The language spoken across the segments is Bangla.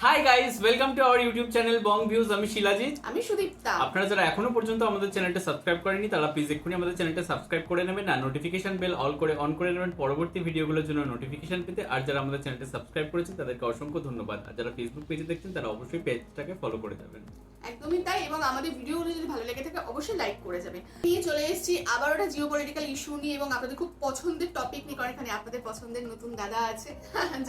Hi guys, welcome to our YouTube channel Bong views. আমি শিলাজিৎ। আমি সুদীপ্তা। আপনারা যারা এখনো পর্যন্ত আমাদের চ্যানেলটা সাবস্ক্রাইব করেননি তারা প্লিজ এক্ষুনি আমাদের চ্যানেলটা সাবস্ক্রাইব করে নেবেন আর নোটিফিকেশন বেল অন করে নেবেন পরবর্তী ভিডিওগুলোর জন্য নোটিফিকেশন পেতে। আর যারা আমাদের চ্যানেলটা সাবস্ক্রাইব করেছেন তাদেরকে অসংখ্য ধন্যবাদ। আর যারা ফেসবুক পেজে দেখছেন তারা অবশ্যই পেজটাকে ফলো করে যাবেন। একদমই তাই, এবং আমাদের ভিডিওগুলো যদি ভালো লেগে থাকে অবশ্যই লাইক করে যাবেন। নিয়ে চলে এসেছি আবার একটা জিওপলিটিক্যাল ইস্যু নিয়ে, এবং আপনাদের খুব পছন্দের টপিক নিয়ে, কারণ এখানে আপনাদের পছন্দের নতুন দাদা আছে।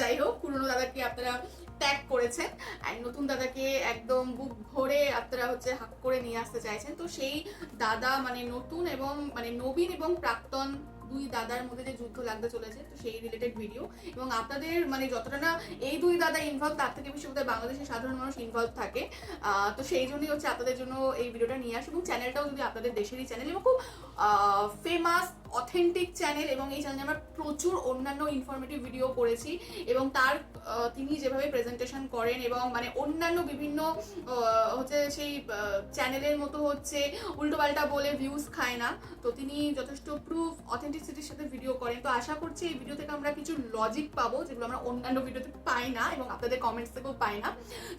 যাই হোক, পুরনো দাদাকে আপনারা ট্যাগ করেছেন আর নতুন দাদাকে একদম বুক ভরে আপনারা হাক করে নিয়ে আসতে চাইছেন। তো সেই দাদা মানে নতুন এবং মানে নবীন এবং প্রাক্তন দুই দাদার মধ্যে যে যুদ্ধ লাগতে চলেছে, তো সেই রিলেটেড ভিডিও। এবং আপনাদের মানে যতটা না এই দুই দাদা ইনভলভ, তার থেকে বেশি বোধহয় বাংলাদেশের সাধারণ মানুষ ইনভলভ থাকে। তো সেই জন্যই আপনাদের জন্য এই ভিডিওটা নিয়ে আসি। এবং চ্যানেলটাও যদি আপনাদের দেশেরই চ্যানেল এবং খুব ফেমাস অথেন্টিক চ্যানেল, এবং এই চ্যানেলে আমরা প্রচুর অন্যান্য ইনফরমেটিভ ভিডিও করেছি। এবং তার তিনি যেভাবে প্রেজেন্টেশন করেন এবং মানে অন্যান্য বিভিন্ন সেই চ্যানেলের মতো উল্টোপাল্টা বলে ভিউজ খায় না। তো তিনি যথেষ্ট প্রুফ অথেন্টিসিটির সাথে ভিডিও করেন। তো আশা করছি এই ভিডিও থেকে আমরা কিছু লজিক পাবো, যেগুলো আমরা অন্যান্য ভিডিওতে পাই না এবং আপনাদের কমেন্টস থেকেও পাই না।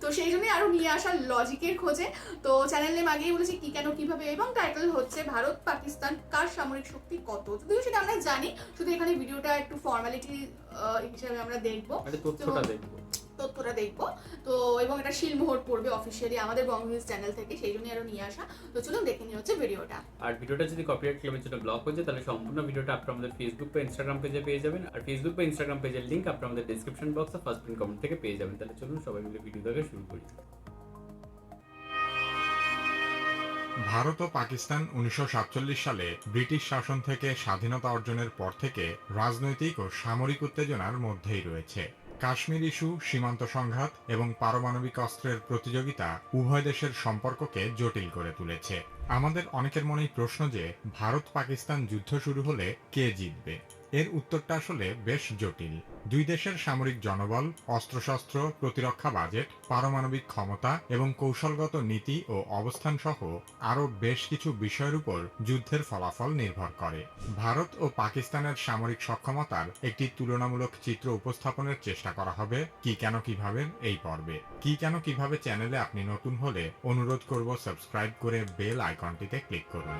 তো সেই জন্যই আরো নিয়ে আসা লজিকের খোঁজে। তো চ্যানেল নেম আগেই বলেছি কি কেন কিভাবে, এবং টাইটেল হচ্ছে ভারত পাকিস্তান কার সামরিক শক্তি কত। যদিও সেটা আমরা জানি, শুধু এখানে ভিডিওটা একটু ফর্মালিটি হিসেবে আমরা দেখবো, তথ্যটা দেখবো। তো এবং এটা শিলমোহর পড়বে অফিসিয়ালি আমাদের বঙ্গনিউজ চ্যানেল থেকে, সেই জন্যই আরো নিয়ে আসা। তো চলুন দেখে নিয়ে ভিডিওটা। আর ভিডিওটা যদি কপিরাইট ক্লেমের জন্য ব্লক হয়ে যায় তাহলে সম্পূর্ণ ভিডিওটা আপনারা আমাদের ফেসবুক বা ইনস্টাগ্রাম পেজে পেয়ে যাবেন। আর ফেসবুক বা ইনস্টাগ্রাম পেজের লিংক আপনারা আমাদের ডেসক্রিপশন বক্সে ফার্স্ট পিন কমেন্ট থেকে পেয়ে যাবেন। তাহলে চলুন সবাই মিলে ভিডিও দেখে শুরু করি। ভারত ও পাকিস্তান 1947 সালে ব্রিটিশ শাসন থেকে স্বাধীনতা অর্জনের পর থেকে রাজনৈতিক ও সামরিক উত্তেজনার মধ্যেই রয়েছে। কাশ্মীর ইস্যু, সীমান্ত সংঘাত এবং পারমাণবিক অস্ত্রের প্রতিযোগিতা উভয় দেশের সম্পর্ককে জটিল করে তুলেছে। আমাদের অনেকের মনেই প্রশ্ন যে ভারত পাকিস্তান যুদ্ধ শুরু হলে কে জিতবে। এর উত্তরটা আসলে বেশ জটিল। দুই দেশের সামরিক জনবল, অস্ত্রশস্ত্র, প্রতিরক্ষা বাজেট, পারমাণবিক ক্ষমতা এবং কৌশলগত নীতি ও অবস্থান সহ আরও বেশ কিছু বিষয়ের উপর যুদ্ধের ফলাফল নির্ভর করে। ভারত ও পাকিস্তানের সামরিক সক্ষমতার একটি তুলনামূলক চিত্র উপস্থাপনের চেষ্টা করা হবে কি কেন কিভাবে এই পর্বে। কি কেন কিভাবে চ্যানেলে আপনি নতুন হলে অনুরোধ করব সাবস্ক্রাইব করে বেল আইকনটিতে ক্লিক করুন।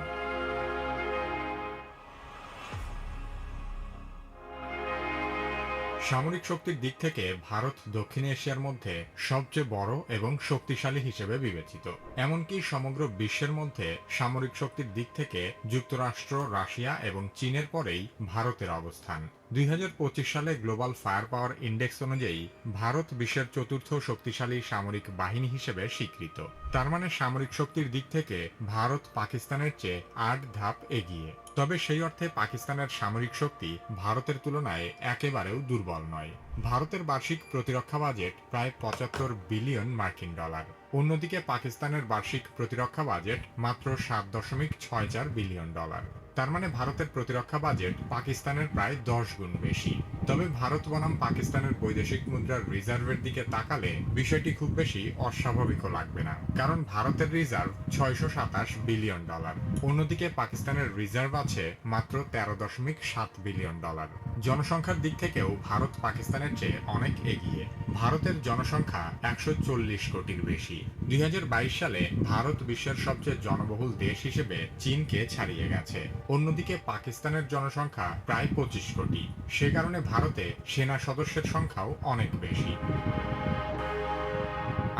সামরিক শক্তির দিক থেকে ভারত দক্ষিণ এশিয়ার মধ্যে সবচেয়ে বড় এবং শক্তিশালী হিসেবে বিবেচিত। এমনকি সমগ্র বিশ্বের মধ্যে সামরিক শক্তির দিক থেকে যুক্তরাষ্ট্র, রাশিয়া এবং চীনের পরেই ভারতের অবস্থান। 2025 সালে গ্লোবাল ফায়ার পাওয়ার ইন্ডেক্স অনুযায়ী ভারত বিশ্বের চতুর্থ শক্তিশালী সামরিক বাহিনী হিসেবে স্বীকৃত। তার মানে সামরিক শক্তির দিক থেকে ভারত পাকিস্তানের চেয়ে 8 ধাপ এগিয়ে। তবে সেই অর্থে পাকিস্তানের সামরিক শক্তি ভারতের তুলনায় একেবারেও দুর্বল নয়। ভারতের বার্ষিক প্রতিরক্ষা বাজেট প্রায় 75 বিলিয়ন মার্কিন ডলার। অন্যদিকে পাকিস্তানের বার্ষিক প্রতিরক্ষা বাজেট মাত্র 7.64 বিলিয়ন ডলার। তার মানে ভারতের প্রতিরক্ষা বাজেট পাকিস্তানের প্রায় 10 গুণ বেশি। তবে ভারত বনাম পাকিস্তানের বৈদেশিক মুদ্রার রিজার্ভের দিকে তাকালে বিষয়টি খুব বেশি অস্বাভাবিকও লাগবে না, কারণ ভারতের রিজার্ভ 627 বিলিয়ন ডলার। অন্যদিকে পাকিস্তানের রিজার্ভ আছে মাত্র 13.7 বিলিয়ন ডলার। জনসংখ্যার দিক থেকেও ভারত পাকিস্তানের চেয়ে অনেক এগিয়ে। ভারতের জনসংখ্যা 140 কোটির বেশি। 2022 সালে ভারত বিশ্বের সবচেয়ে জনবহুল দেশ হিসেবে চীনকে ছাড়িয়ে গেছে। অন্যদিকে পাকিস্তানের জনসংখ্যা প্রায় 25 কোটি। সে কারণে ভারতে সেনা সদস্যের সংখ্যাও অনেক বেশি।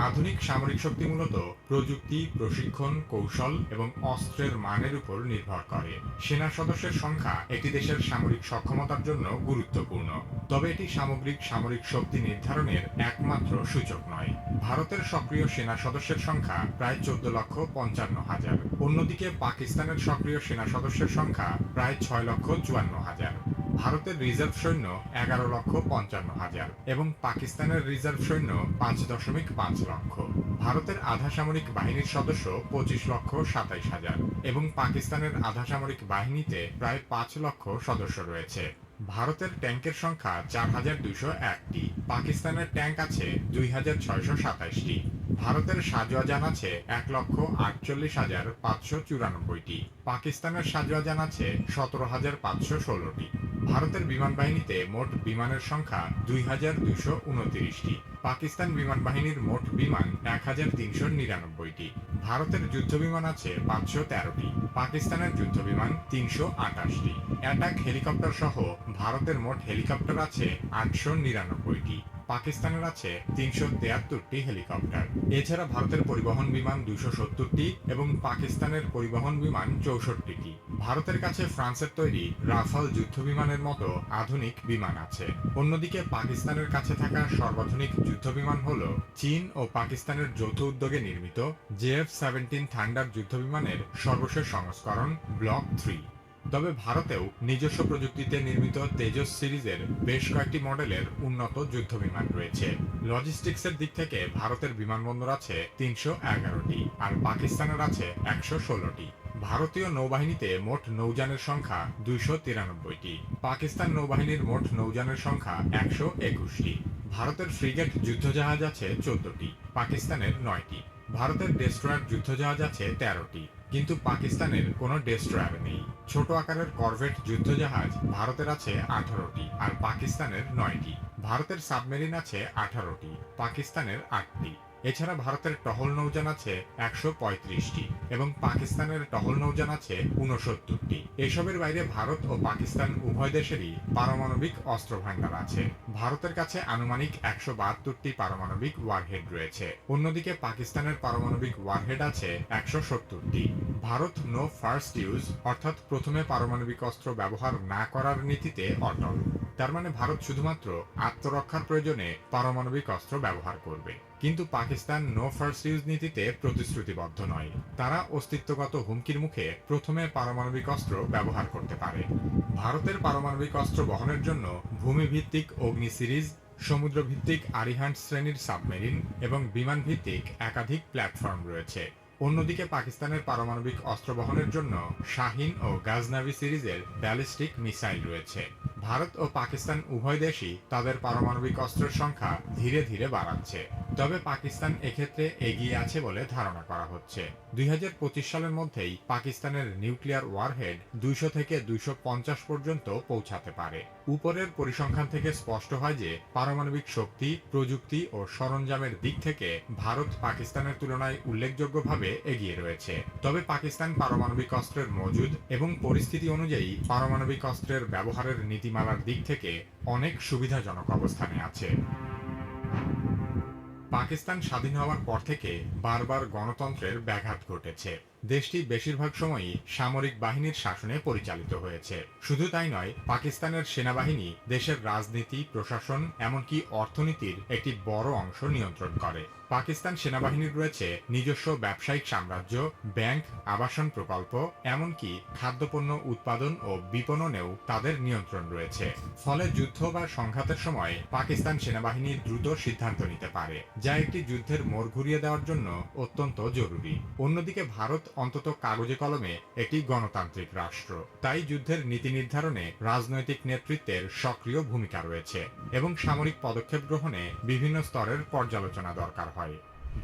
আধুনিক সামরিক শক্তি মূলত প্রযুক্তি, প্রশিক্ষণ, কৌশল এবং অস্ত্রের মানের উপর নির্ভর করে। সেনা সদস্যের সংখ্যা একটি দেশের সামরিক সক্ষমতার জন্য গুরুত্বপূর্ণ, তবে এটি সামগ্রিক সামরিক শক্তি নির্ধারণের একমাত্র সূচক নয়। ভারতের সক্রিয় সেনা সদস্যের সংখ্যা প্রায় 14,55,000। অন্যদিকে পাকিস্তানের সক্রিয় সেনা সদস্যের সংখ্যা প্রায় 6,54,000। ভারতের রিজার্ভ সৈন্য 11,55,000 এবং পাকিস্তানের রিজার্ভ সৈন্য 5.5 লক্ষ। ভারতের আধা সামরিক বাহিনীর সদস্য 25,27,000 এবং পাকিস্তানের আধা সামরিক বাহিনীতে প্রায় 5 লক্ষ সদস্য রয়েছে। ভারতের ট্যাঙ্কের সংখ্যা 4,201টি, পাকিস্তানের ট্যাঙ্ক আছে 2,627টি। ভারতের সাজোয়া যান আছে 1,48,594টি। পাকিস্তানের সাজোয়া যান আছে 17,516টি। ভারতের বিমান বাহিনীতে মোট বিমানের সংখ্যা 2,229টি। পাকিস্তান বিমান বাহিনীর মোট বিমান 1,399টি। ভারতের যুদ্ধ বিমান আছে 513টি। পাকিস্তানের যুদ্ধ বিমান 328টি। অ্যাটাক হেলিকপ্টার সহ ভারতের মোট হেলিকপ্টার আছে 899টি। পাকিস্তানের আছে 373টি হেলিকপ্টার। এছাড়া ভারতের পরিবহন বিমান 270টি এবং পাকিস্তানের পরিবহন বিমান 64টি। ভারতের কাছে ফ্রান্সের তৈরি রাফাল যুদ্ধ বিমানের মতো আধুনিক বিমান আছে। অন্যদিকে পাকিস্তানের কাছে থাকা সর্বাধুনিক যুদ্ধ বিমান হল চীন ও পাকিস্তানের যৌথ উদ্যোগে নির্মিত JF-17 থান্ডার যুদ্ধ বিমানের সর্বশেষ সংস্করণ ব্লক 3। তবে ভারতেও নিজস্ব প্রযুক্তিতে নির্মিত তেজস সিরিজের বেশ কয়েকটি মডেলের উন্নত যুদ্ধ বিমান রয়েছে। লজিস্টিক্সের দিক থেকে ভারতের বিমানবন্দর আছে 311টি আর পাকিস্তানের আছে 116টি। ভারতীয় নৌবাহিনীতে মোট নৌযানের সংখ্যা 293টি। পাকিস্তান নৌবাহিনীর মোট নৌযানের সংখ্যা 121টি। ভারতের ফ্রিগেট যুদ্ধজাহাজ আছে 14টি, পাকিস্তানের 9টি। ভারতের ডেস্ট্রয়ার যুদ্ধজাহাজ আছে 13টি, কিন্তু পাকিস্তানের কোনো ডেস্ট্রয়ার নেই। ছোট আকারের করভেট যুদ্ধজাহাজ ভারতের আছে 18টি আর পাকিস্তানের 9টি। ভারতের সাবমেরিন আছে 18টি, পাকিস্তানের 8টি। এছাড়া ভারতের টহল নৌযান আছে 135টি এবং পাকিস্তানের টহল নৌযান আছে 69টি। এসবের বাইরে ভারত ও পাকিস্তান উভয় দেশেরই পারমাণবিক অস্ত্র ভান্ডার আছে। ভারতের কাছে আনুমানিক 172টি পারমাণবিক ওয়ারহেড রয়েছে। অন্যদিকে পাকিস্তানের পারমাণবিক ওয়ারহেড আছে 170টি। ভারত নো ফার্স্ট ইউজ অর্থাৎ প্রথমে পারমাণবিক অস্ত্র ব্যবহার না করার নীতিতে অটল। তার মানে ভারত শুধুমাত্র আত্মরক্ষার প্রয়োজনে পারমাণবিক অস্ত্র ব্যবহার করবে, কিন্তু পাকিস্তান নো ফার্স্ট ইউজ নীতিতে প্রতিশ্রুতিবদ্ধ নয়। তারা অস্তিত্বগত হুমকির মুখে প্রথমে পারমাণবিক অস্ত্র ব্যবহার করতে পারে। ভারতের পারমাণবিক অস্ত্র বহনের জন্য ভূমিভিত্তিক অগ্নি সিরিজ, সমুদ্রভিত্তিক আরিহান্ট শ্রেণীর সাবমেরিন এবং বিমান ভিত্তিক একাধিক প্ল্যাটফর্ম রয়েছে। অন্যদিকে পাকিস্তানের পারমাণবিক অস্ত্র বহনের জন্য শাহিন ও গাজনাভি সিরিজের ব্যালিস্টিক মিসাইল রয়েছে। ভারত ও পাকিস্তান উভয় দেশই তাদের পারমাণবিক অস্ত্রের সংখ্যা ধীরে ধীরে বাড়াচ্ছে। তবে পাকিস্তান এক্ষেত্রে এগিয়ে আছে বলে ধারণা করা হচ্ছে। 2025 সালের মধ্যেই পাকিস্তানের নিউক্লিয়ার ওয়ারহেড 200 থেকে 250 পর্যন্ত পৌঁছাতে পারে। উপরের পরিসংখ্যান থেকে স্পষ্ট হয় যে পারমাণবিক শক্তি, প্রযুক্তি ও সরঞ্জামের দিক থেকে ভারত পাকিস্তানের তুলনায় উল্লেখযোগ্যভাবে এগিয়ে রয়েছে। তবে পাকিস্তান পারমাণবিক অস্ত্রের মজুদ এবং পরিস্থিতি অনুযায়ী পারমাণবিক অস্ত্রের ব্যবহারের নীতিমালার দিক থেকে অনেক সুবিধাজনক অবস্থানে আছে। পাকিস্তান স্বাধীন হওয়ার পর থেকে বারবার গণতন্ত্রের ব্যাঘাত ঘটেছে। দেশটি বেশিরভাগ সময়ই সামরিক বাহিনীর শাসনে পরিচালিত হয়েছে। শুধু তাই নয়, পাকিস্তানের সেনাবাহিনী দেশের রাজনীতি, প্রশাসন এমনকি অর্থনীতির একটি বড় অংশ নিয়ন্ত্রণ করে। পাকিস্তান সেনাবাহিনীর রয়েছে নিজস্ব ব্যবসায়িক সাম্রাজ্য, ব্যাংক, আবাসন প্রকল্প, এমনকি খাদ্যপণ্য উৎপাদন ও বিপণনেও তাদের নিয়ন্ত্রণ রয়েছে। ফলে যুদ্ধ বা সংঘাতের সময় পাকিস্তান সেনাবাহিনী দ্রুত সিদ্ধান্ত নিতে পারে, যা একটি যুদ্ধের মোড় ঘুরিয়ে দেওয়ার জন্য অত্যন্ত জরুরি। অন্যদিকে ভারত অন্তত কাগজে কলমে একটি গণতান্ত্রিক রাষ্ট্র, তাই যুদ্ধের নীতি নির্ধারণে রাজনৈতিক নেতৃত্বের সক্রিয় ভূমিকা রয়েছে এবং সামরিক পদক্ষেপ গ্রহণে বিভিন্ন স্তরের পর্যালোচনা দরকার হয়।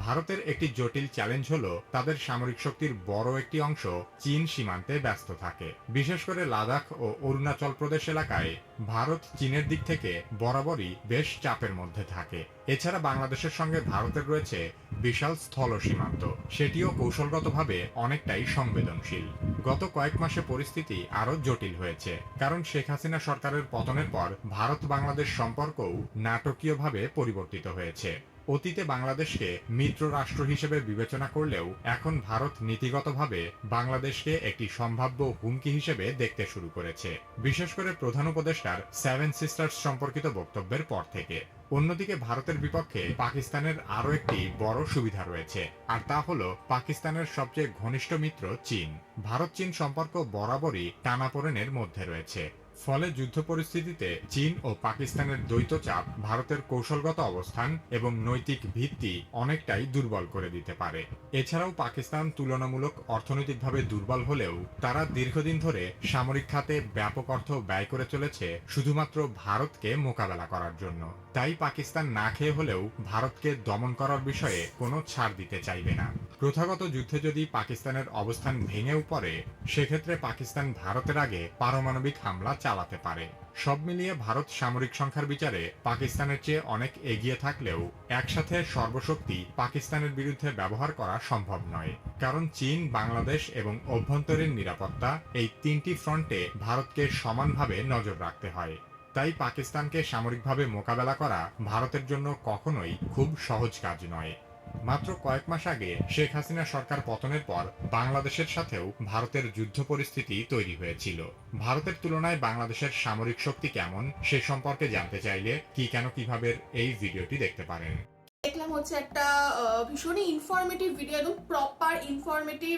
ভারতের একটি জটিল চ্যালেঞ্জ হলো তাদের সামরিক শক্তির বড় একটি অংশ চীন সীমান্তে ব্যস্ত থাকে। বিশেষ করে লাদাখ ও অরুণাচল প্রদেশ এলাকায় ভারত চীনের দিক থেকে বরাবরই বেশ চাপের মধ্যে থাকে। এছাড়া বাংলাদেশের সঙ্গে ভারতের রয়েছে বিশাল স্থল সীমান্ত, সেটিও কৌশলগতভাবে অনেকটাই সংবেদনশীল। গত কয়েক মাসে পরিস্থিতি আরো জটিল হয়েছে, কারণ শেখ হাসিনা সরকারের পতনের পর ভারত বাংলাদেশ সম্পর্কও নাটকীয়ভাবে পরিবর্তিত হয়েছে। অতীতে বাংলাদেশকে মিত্র রাষ্ট্র হিসেবে বিবেচনা করলেও এখন ভারত নীতিগতভাবে বাংলাদেশকে একটি সম্ভাব্য হুমকি হিসেবে দেখতে শুরু করেছে, বিশেষ করে প্রধান উপদেষ্টার 7 সিস্টার্স সম্পর্কিত বক্তব্যের পর থেকে। অন্যদিকে ভারতের বিপক্ষে পাকিস্তানের আরও একটি বড় সুবিধা রয়েছে, আর তা হলো পাকিস্তানের সবচেয়ে ঘনিষ্ঠ মিত্র চীন। ভারত চীন সম্পর্ক বরাবরই টানাপোড়েনের মধ্যে রয়েছে। ফলে যুদ্ধ পরিস্থিতিতে চীন ও পাকিস্তানের দ্বৈত চাপ ভারতের কৌশলগত অবস্থান এবং নৈতিক ভিত্তি অনেকটাই দুর্বল করে দিতে পারে। এছাড়াও পাকিস্তান তুলনামূলক অর্থনৈতিকভাবে দুর্বল হলেও তারা দীর্ঘদিন ধরে সামরিক খাতে ব্যাপক অর্থ ব্যয় করে চলেছে শুধুমাত্র ভারতকে মোকাবেলা করার জন্য। তাই পাকিস্তান না খেয়ে হলেও ভারতকে দমন করার বিষয়ে কোনো ছাড় দিতে চাইবে না। প্রথাগত যুদ্ধে যদি পাকিস্তানের অবস্থান ভেঙেও পড়ে, সেক্ষেত্রে পাকিস্তান ভারতের আগে পারমাণবিক হামলা চালাতে পারে। সব মিলিয়ে ভারত সামরিক সংখ্যার বিচারে পাকিস্তানের চেয়ে অনেক এগিয়ে থাকলেও একসাথে সর্বশক্তি পাকিস্তানের বিরুদ্ধে ব্যবহার করা সম্ভব নয়, কারণ চীন, বাংলাদেশ এবং অভ্যন্তরীণ নিরাপত্তা এই তিনটি ফ্রন্টে ভারতকে সমানভাবে নজর রাখতে হয়। তাই পাকিস্তানকে সামরিকভাবে মোকাবেলা করা ভারতের জন্য কখনোই খুব সহজ কাজ নয়। মাত্র কয়েক মাস আগে শেখ হাসিনা সরকার পতনের পর বাংলাদেশের সাথেও ভারতের যুদ্ধ পরিস্থিতি তৈরি হয়েছিল। ভারতের তুলনায় বাংলাদেশের সামরিক শক্তি কেমন সে সম্পর্কে জানতে চাইলে কি কেন কিভাবে এই ভিডিওটি দেখতে পারেন। দেখলাম হচ্ছে একটা ভীষণই ইনফরমেটিভ ভিডিও, একদম প্রপার ইনফরমেটিভ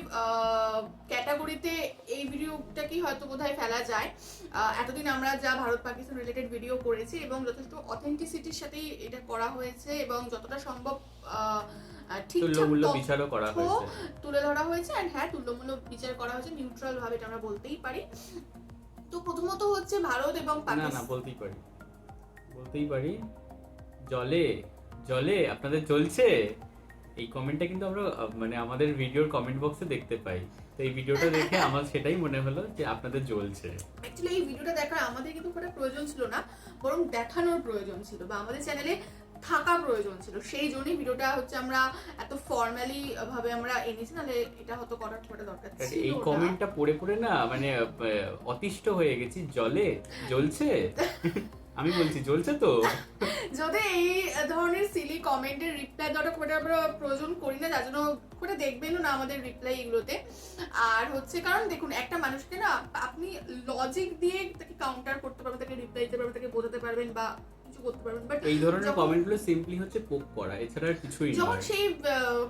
ক্যাটাগরিতে এই ভিডিওটাকেই হয়তো বোধহয় ফেলা যায়। এতদিন আমরা যা ভারত পাকিস্তান রিলেটেড ভিডিও করেছি এবং যথেষ্ট অথেন্টিসিটির সাথেই এটা করা হয়েছে এবং যতটা সম্ভব তুলে ধরা হয়েছে। অ্যান্ড হ্যাঁ, তুল্যমূল্য বিচার করা হয়েছে, নিউট্রাল ভাবে এটা আমরা বলতেই পারি। তো প্রথমত হচ্ছে ভারত এবং পাকিস্তান, বলতেই পারি জলে জলে আপনাদের জ্বলছে, এই কমেন্টটা কিন্তু আমরা মানে আমাদের ভিডিওর কমেন্ট বক্সে দেখতে পাই। তো এই ভিডিওটা দেখে আমার সেটাই মনে হলো যে আপনাদের জ্বলছে। অ্যাকচুয়ালি এই ভিডিওটা দেখার আমাদের কিন্তু কোনো প্রয়োজন ছিল না, বরং দেখানোর প্রয়োজন ছিল বা আমাদের চ্যানেলে থাকা প্রয়োজন ছিল। সেই জন্যই ভিডিওটা হচ্ছে আমরা এত ফর্মালি ভাবে আমরা এনেছি, নাহলে এটা হয়তো করার দরকার ছিল। এই কমেন্টটা পড়ে পড়ে না মানে অতিষ্ঠ হয়ে গেছি। জলে জ্বলছে আমি বলছি জ্বলছে তো। যদি এই ধরনের সিলি কমেন্টের রিপ্লাই দেওয়াটা খুব একটা আমরা প্রয়োজন করি না, যার জন্য খুব দেখবেনও না আমাদের রিপ্লাই এগুলোতে। আর হচ্ছে কারণ দেখুন, একটা মানুষকে না আপনি লজিক দিয়ে তাকে কাউন্টার করতে পারবেন, তাকে রিপ্লাই দিতে পারবেন, তাকে বোঝাতে পারবেন বা কিছু করতে পারবেন, বাট এই ধরনের কমেন্টগুলো সিম্পলি হচ্ছে পোক করা, এছাড়া আর কিছুই নয়। যখন সেই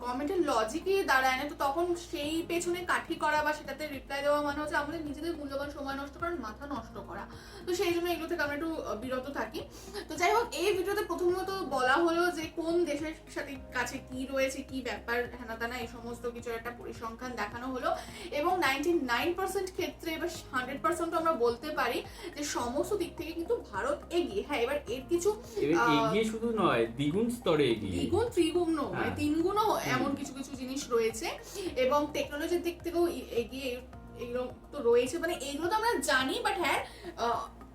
কমেন্টের লজিকই দাঁড়ায় না, তো তখন সেই পেছনে কাঠি করা বা সেটাতে রিপ্লাই দেওয়া মানে হচ্ছে আমাদের নিজেদের মূল্যবান সময় নষ্ট করার, মাথা নষ্ট করা। তো সেই জন্য এগুলো থেকে আমরা একটু বিরত থাকি। তো যাই হোক, এই ভিডিওতে প্রথমত বলা হলো যে কোন দেশের সাথে কাছে কি রয়েছে, কি ব্যাপার, হেনাতানা এই সমস্ত কিছু একটা পরিসংখ্যান দেখানো হলো এবং 99% ক্ষেত্রে বা 100% আমরা বলতে পারি যে সমস্ত দিক থেকে কিন্তু ভারত এগিয়ে। হ্যাঁ, এবার এর কিছু এগিয়ে শুধু নয়, দ্বিগুণ স্তরে এগিয়ে, দ্বিগুণ ত্রিগুণ মানে তিনগুণও এমন কিছু কিছু জিনিস রয়েছে এবং টেকনোলজির দিক থেকেও এগিয়ে এগুলো তো রয়েছে। মানে এগুলো তো আমরা জানি, বাট হ্যাঁ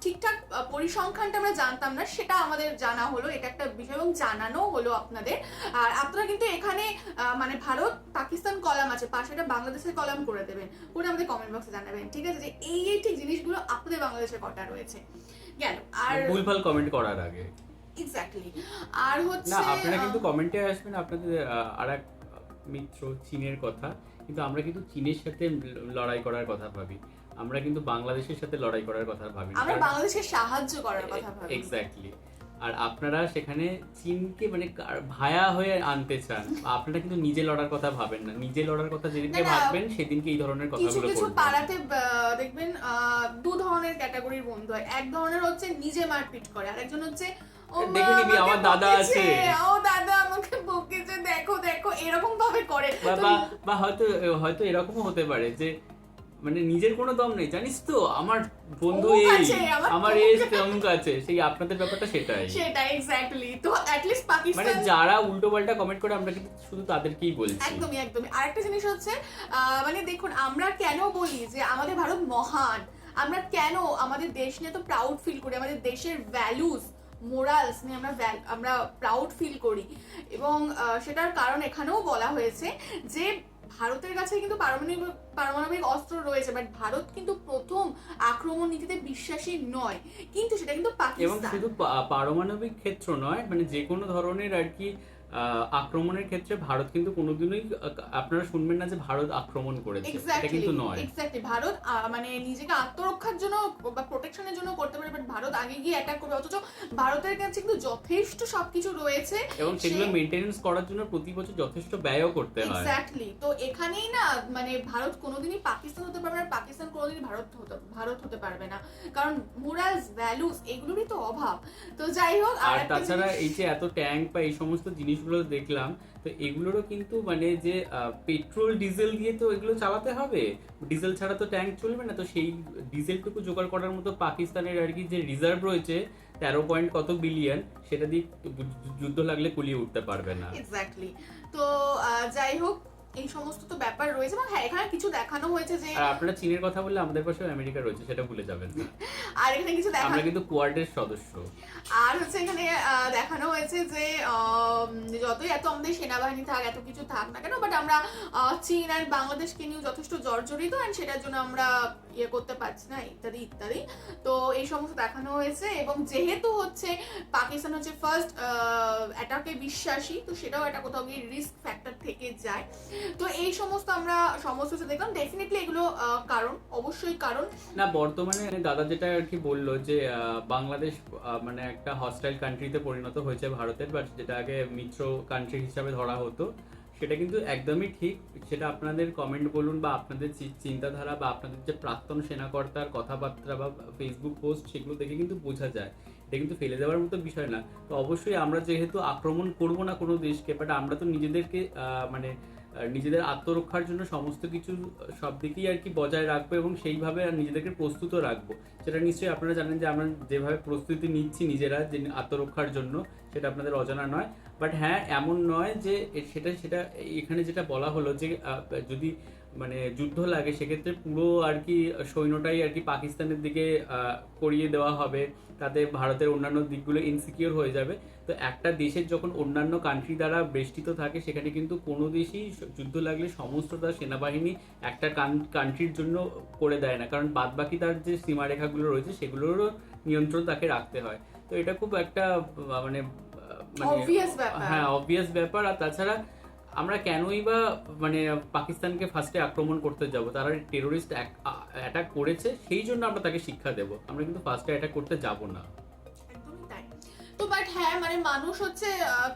ঠিকঠাক পরিসংখ্যানটা আমরা জানতাম না, সেটা আমাদের জানা হলো, এটা একটা বিষয় এবং জানানো হলো আপনাদের। আর আপনারা কিন্তু এখানে মানে ভারত পাকিস্তান কলাম আছে, পাশে একটা বাংলাদেশের কলাম করে দেবেন, করে আমাদের কমেন্ট বক্সে জানাবেন, ঠিক আছে, যে এই ঠিক জিনিসগুলো আপনাদের বাংলাদেশের কটা রয়েছে গেল। আর ভুলভাল কমেন্ট করার আগে এক্স্যাক্টলি। আর হচ্ছে না, আপনারা কিন্তু কমেন্টে আসবেন আপনাদের আরেক মিত্র চীনের কথা, কিন্তু আমরা কিন্তু চীনের সাথে লড়াই করার কথা ভাবি, আমরা কিন্তু বাংলাদেশের সাথে লড়াই করার কথা ভাবি, আমরা বাংলাদেশের সাহায্য করার কথা ভাবি। এক্স্যাক্টলি। আর আপনারা সেখানে চীনকে মানে ভায়া হয়ে আনতে চান, আপনারা কিন্তু নিজে লড়ার কথা ভাবেন না। নিজে লড়ার কথা যেদিনকে ভাববেন সেদিনকে এই ধরনের কথাগুলো করবেন। কিছু পাড়াতে দেখবেন দু ধরনের ক্যাটাগরির বন্ধু হয়। এক ধরনের হচ্ছে নিজে মারপিট করে, আর একজন হচ্ছে দেখে নিবি আমার দাদা আছে, ও দাদা আমাকে বকেছে, দেখো দেখো, এরকম ভাবে করে। বা হয়তো এরকমও হতে পারে যে মানে নিজের কোনো দম নেই, জানিস তো আমার বন্ধু এই আমার এই অমুক আছে, সেই আপনাদের ব্যাপারটা সেটাই এক্স্যাক্টলি। তো অ্যাট লিস্ট পাকিস্তান মানে যারা উল্টো পাল্টা কমেন্ট করে আমরা কিন্তু শুধু তাদেরকেই বলছি। একদমই। আরেকটা জিনিস হচ্ছে মানে দেখুন, আমরা কেন বলি যে আমাদের ভারত মহান, আমরা কেন আমাদের দেশ নিয়ে তো প্রাউড ফিল করি, আমাদের দেশের ভ্যালুস মোরালস নিয়ে আমরা প্রাউড ফিল করি এবং সেটার কারণ এখানেও বলা হয়েছে যে ভারতের কাছে কিন্তু পারমাণবিক অস্ত্র রয়েছে, বাট ভারত কিন্তু প্রথম আক্রমণ নীতিতে বিশ্বাসী নয়, কিন্তু সেটা কিন্তু পাকিস্তান। এবং শুধু পারমাণবিক ক্ষেত্র নয়, মানে যে কোনো ধরনের আর কি আক্রমণের ক্ষেত্রে ভারত কিন্তু কোনোদিনই আপনারা শুনবেন না যে ভারত আক্রমণ করেছে, এটা কিন্তু নয়। এক্স্যাক্টলি ভারত মানে নিজেকে আত্মরক্ষার জন্য বা প্রোটেকশনের জন্য করতে পারে, বাট ভারত আগে গিয়ে অ্যাটাক করবে, অথচ ভারতের কাছে কিন্তু যথেষ্ট সবকিছু রয়েছে এবং সেগুলো মেইনটেনেন্স করার জন্য প্রতি বছর যথেষ্ট ব্যয়ও করতে হয়। এক্স্যাক্টলি। তো এখানেই না মানে ভারত কোনোদিনই পাকিস্তান হতে পারবে না, পাকিস্তান কোনোদিনই ভারত হতে পারবে না, কারণ মোরালস ভ্যালুস এগুলোরই তো অভাব। তো যাই হোক, আর তাছাড়া এই যে এত ট্যাঙ্ক বা এই সমস্ত জিনিসগুলো দেখলাম, তো এগুলোরও কিন্তু মানে যে পেট্রোল ডিজেল দিয়ে তো এগুলো চালাতে হবে, ডিজেল ছাড়া তো ট্যাঙ্ক চলবে না। তো সেই ডিজেলটুকু জোগাড় করার মতো পাকিস্তানের আর কি যে রিজার্ভ রয়েছে 13 কত বিলিয়ন, সেটা দিয়ে যুদ্ধ লাগলে কুলিয়ে উঠতে পারবে না। এক্স্যাক্টলি। তো যাই হোক, এই সমস্ত তো ব্যাপার রয়েছে। এবং হ্যাঁ, এখানে কিছু দেখানো হয়েছে যে আর আপনারা চীনের কথা বললে আমাদের পাশেও আমেরিকা রয়েছে, সেটা ভুলে যাবেন না। আর এখানে কিছু আমরা কিন্তু কোয়াডের সদস্য। আর হচ্ছে এখানে দেখানো হয়েছে যে যতই এত আমাদের সেনাবাহিনী থাক, এত কিছু থাক না কেন, বাট আমরা চীন আর বাংলাদেশকে নিয়েও যথেষ্ট জর্জরিত, অ্যান্ড সেটার জন্য আমরা ইয়ে করতে পারছি না, ইত্যাদি ইত্যাদি। তো এই সমস্ত দেখানো হয়েছে। এবং যেহেতু হচ্ছে পাকিস্তান হচ্ছে ফার্স্ট অ্যাটাকে বিশ্বাসী, তো সেটাও একটা কোথাও গিয়ে রিস্ক ফ্যাক্টর থেকে যায়। তো এই সমস্ত আমরা সমস্ত কিছু দেখলাম। ডেফিনেটলি এগুলো কারণ, অবশ্যই কারণ না। বর্তমানে দাদা যেটা আর কি বললো যে বাংলাদেশ মানে একটা হস্টাইল কান্ট্রিতে পরিণত হয়েছে ভারতের, বাট যেটা আগে মিত্র কান্ট্রি হিসাবে ধরা হতো, সেটা কিন্তু একদমই ঠিক। সেটা আপনাদের কমেন্ট বলুন বা আপনাদের চিন্তাধারা বা আপনাদের যে প্রাক্তন সেনাকর্তার কথাবার্তা বা ফেসবুক পোস্ট, সেগুলো দেখে কিন্তু বোঝা যায়। এটা কিন্তু ফেলে দেওয়ার মতো বিষয় না। তো অবশ্যই আমরা যেহেতু আক্রমণ করব না কোনো দেশকে, বাট আমরা তো নিজেদেরকে মানে নিজেদের আত্মরক্ষার জন্য সমস্ত কিছু সব দিকেই আর কি বজায় রাখবো এবং সেইভাবে নিজেদেরকে প্রস্তুত রাখবো। সেটা নিশ্চয়ই আপনারা জানেন যে আমরা যেভাবে প্রস্তুতি নিচ্ছি নিজেরা যে আত্মরক্ষার জন্য, সেটা আপনাদের অজানা নয়। বাট হ্যাঁ, এমন নয় যে সেটা এখানে যেটা বলা হলো যে যদি মানে যুদ্ধ লাগে, সেক্ষেত্রে পুরো আর কি সৈন্যটাই আর কি পাকিস্তানের দিকে করিয়ে দেওয়া হবে, তাতে ভারতের অন্যান্য দিকগুলো ইনসিকিউর হয়ে যাবে। তো একটা দেশের যখন অন্যান্য কান্ট্রি দ্বারা বেষ্টিত থাকে, সেখানে কিন্তু কোনো দেশই যুদ্ধ লাগলে সমস্ত তার সেনাবাহিনী একটা কান্ট্রির জন্য করে দেয় না, কারণ বাদবাকি তার যে সীমারেখাগুলো রয়েছে সেগুলোরও নিয়ন্ত্রণ তাকে রাখতে হয়। তো এটা খুব একটা মানে হ্যাঁ অবভিয়াস ব্যাপার। আর তাছাড়া আমরা কেনই বা মানে পাকিস্তানকে ফার্স্টে আক্রমণ করতে যাব? তারা টেরোরিস্ট অ্যাটাক করেছে, সেই জন্য আমরা তাকে শিক্ষা দেব, আমরা কিন্তু ফার্স্টে অ্যাটাক করতে যাব না। একদমই তাই। তো বাট হ্যাঁ, মানে মানুষ হচ্ছে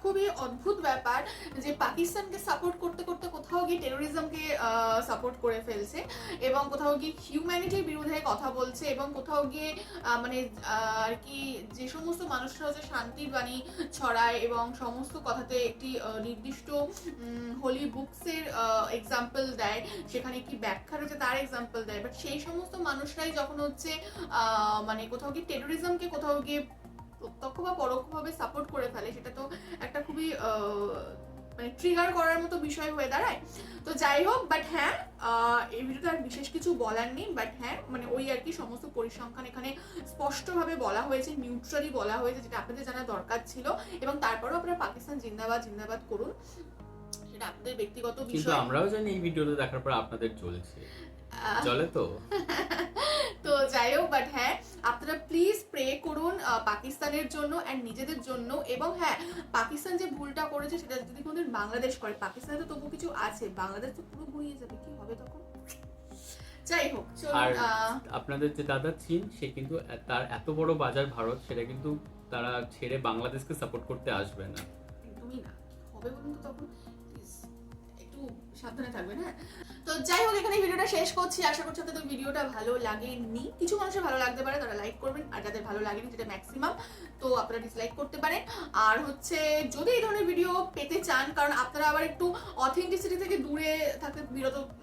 খুবই অদ্ভুত ব্যাপার যে পাকিস্তানকে সাপোর্ট করতে করতে কোথাও গিয়ে টেরোরিজমকে সাপোর্ট করে ফেলছে, এবং কোথাও গিয়ে হিউম্যানিটির বিরুদ্ধে কথা বলছে, এবং কোথাও গিয়ে মানে আর কি যে সমস্ত মানুষরা হচ্ছে শান্তির বাণী ছড়ায় এবং সমস্ত কথাতে একটি নির্দিষ্ট হোলি বুকসের এক্সাম্পল দেয়, সেখানে কি ব্যাখ্যা রয়েছে তার এক্সাম্পল দেয়, বাট সেই সমস্ত মানুষরাই যখন হচ্ছে মানে কোথাও গিয়ে টেরোরিজমকে কোথাও গিয়ে প্রত্যক্ষ বা পরোক্ষভাবে সাপোর্ট করে ফেলে, সেটা তো একটা খুবই মানে ট্রিগার করার মতো বিষয় হয়ে দাঁড়ায়। তো যাই হোক, বাট হ্যাঁ, এই ভিডিওতে আর বিশেষ কিছু বলার নেই। বাট হ্যাঁ, মানে ওই আর কি সমস্ত পরিসংখ্যান এখানে স্পষ্টভাবে বলা হয়েছে, নিউট্রালি বলা হয়েছে, যেটা আপনাদের জানা দরকার ছিল। এবং তারপরেও আপনারা পাকিস্তান জিন্দাবাদ জিন্দাবাদ করুন, সেটা আপনাদের ব্যক্তিগত বিষয়। কিন্তু আমরাও জানি এই ভিডিওটা দেখার পর আপনাদের চলছে, চলে তো। তো যাই হোক, বাট হ্যাঁ, আপনারা প্লিজ প্রে করুন পাকিস্তানের জন্য অ্যান্ড নিজেদের জন্য। এবং হ্যাঁ, পাকিস্তান যে ভুলটা করেছে সেটা যদি কোনোদিন বাংলাদেশ করে, পাকিস্তানে তো তবু কিছু আছে, বাংলাদেশ তো পুরো গুঁড়িয়ে যাবে, কি হবে তখন? যাই হোক, আর আপনাদের যে দাদা চীন, সে কিন্তু তার এত বড় বাজার ভারত, সেটা কিন্তু তারা ছেড়ে বাংলাদেশকে সাপোর্ট করতে আসবে না। একদমই না। হবে বলুন তো তখন? একটু সাবধানে থাকবেন। হ্যাঁ, তো যাই হোক, এখানে ভিডিওটা শেষ করছি। আশা করছি আপনাদের ভিডিওটা ভালো লাগেনি। কিছু মানুষের ভালো লাগতে পারে, তারা লাইক করবেন, আর যাদের ভালো লাগেনি, যেটা ম্যাক্সিমাম, তো আপনারা ডিসলাইক করতে পারেন। আর হচ্ছে যদি এই ধরনের ভিডিও পেতে চান, কারণ আপনারা আবার একটু অথেন্টিসিটি থেকে দূরে থাকতে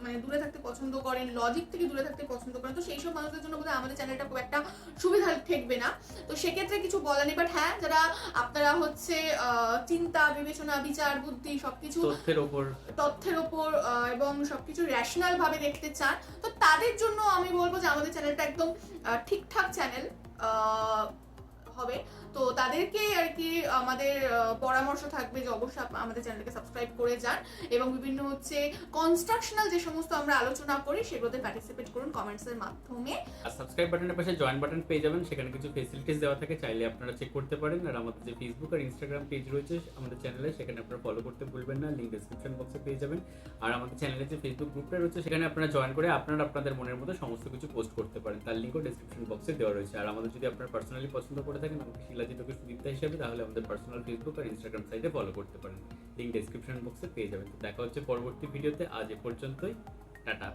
মানে দূরে থাকতে পছন্দ করেন, লজিক থেকে দূরে থাকতে পছন্দ করেন, তো সেই সব মানুষদের জন্য বোধহয় আমাদের চ্যানেলটা খুব একটা সুবিধা ঠেকবে না। তো সেক্ষেত্রে কিছু বলা নেই। বাট হ্যাঁ, যারা আপনারা হচ্ছে চিন্তা, বিবেচনা, বিচার, বুদ্ধি সবকিছু তথ্যের ওপর এবং সবকিছু রেশনাল ভাবে দেখতে চান, তো তাদের জন্য আমি বলবো যে আমাদের চ্যানেলটা একদম ঠিকঠাক চ্যানেল। হবে। তো তাদেরকে আর কি আমাদের পরামর্শ থাকবে যে অবশ্যই আমাদের চ্যানেলকে সাবস্ক্রাইব করে যান এবং বিভিন্ন হচ্ছে কনস্ট্রাকশনাল যে সমস্ত আমরা আলোচনা করি সেগুলোতে পার্টিসিপেট করুন কমেন্টসের মাধ্যমে। আর সাবস্ক্রাইব বাটনের পাশে জয়েন বাটন পেয়ে যাবেন, সেখানে কিছু ফেসিলিটিস দেওয়া থাকে, চাইলে আপনারা চেক করতে পারেন। আর আমাদের যে ফেসবুক আর ইনস্টাগ্রাম পেজ রয়েছে আমাদের চ্যানেলে, সেখানে আপনারা ফলো করতে ভুলবেন না, লিঙ্ক ডেসক্রিপশন বক্সে পেয়ে যাবেন। আর আমাদের চ্যানেলে যে ফেসবুক গ্রুপটা রয়েছে সেখানে আপনারা জয়েন করে আপনারা আপনাদের মনের মতো সমস্ত কিছু পোস্ট করতে পারেন, তার লিঙ্কও ডেসক্রিপশন বক্সে দেওয়া রয়েছে। আর আমাদের যদি আপনারা পার্সোনালি পছন্দ করে থাকেন আমাকে শিলাজিৎ ওকে সুদীপ্তা হিসাবে, তাহলে আমাদের পার্সোনাল ফেসবুক আর ইনস্টাগ্রাম সাইটে ফলো করতে পারেন, লিঙ্ক ডেসক্রিপশন বক্সে পেয়ে যাবেন। তো দেখা হচ্ছে পরবর্তী ভিডিওতে, আজ এ পর্যন্তই, টাটা।